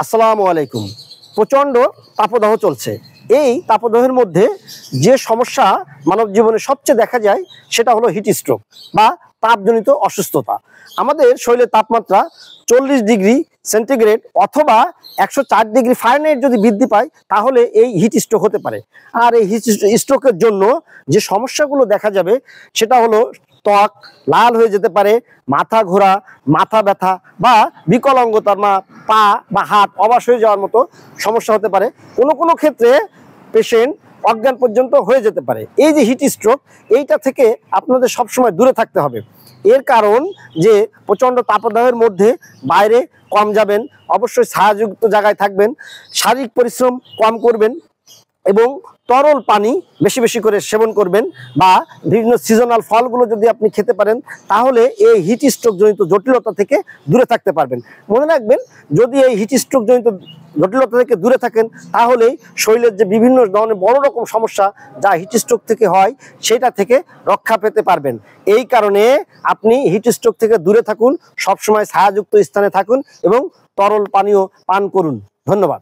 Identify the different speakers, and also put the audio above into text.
Speaker 1: আসসালামু আলাইকুম। প্রচণ্ড তাপদাহ চলছে। এই তাপদাহের মধ্যে যে সমস্যা মানব জীবনে সবচেয়ে দেখা যায় সেটা হলো হিট স্ট্রোক বা তাপজনিত অসুস্থতা। আমাদের শরীরের তাপমাত্রা 40 ডিগ্রি সেন্টিগ্রেড অথবা 104 ডিগ্রি ফারেনহাইট যদি বৃদ্ধি পায় তাহলে এই হিট স্ট্রোক হতে পারে। আর এই হিট স্ট্রোকের জন্য যে সমস্যাগুলো দেখা যাবে সেটা হলো ত্বক লাল হয়ে যেতে পারে, মাথা ঘোরা, মাথা ব্যথা বা বিকলাঙ্গতা, পা বা হাত অবশ হয়ে যাওয়ার মতো সমস্যা হতে পারে। কোনো কোনো ক্ষেত্রে পেশেন্ট অজ্ঞান পর্যন্ত হয়ে যেতে পারে। এই যে হিট স্ট্রোক, এইটা থেকে আপনাদের সবসময় দূরে থাকতে হবে। এর কারণ যে প্রচণ্ড তাপদাহের মধ্যে বাইরে কম যাবেন, অবশ্যই ছায়াযুক্ত জায়গায় থাকবেন, শারীরিক পরিশ্রম কম করবেন এবং তরল পানি বেশি বেশি করে সেবন করবেন বা বিভিন্ন সিজনাল ফলগুলো যদি আপনি খেতে পারেন তাহলে এই হিট স্ট্রোক জনিত জটিলতা থেকে দূরে থাকতে পারবেন। মনে রাখবেন, যদি এই হিট স্ট্রোক জনিত জটিলতা থেকে দূরে থাকেন তাহলেই শরীরের যে বিভিন্ন ধরনের বড় রকম সমস্যা যা হিট স্ট্রোক থেকে হয় সেটা থেকে রক্ষা পেতে পারবেন। এই কারণে আপনি হিট স্ট্রোক থেকে দূরে থাকুন, সবসময় ছায়াযুক্ত স্থানে থাকুন এবং তরল পানীয় পান করুন। ধন্যবাদ।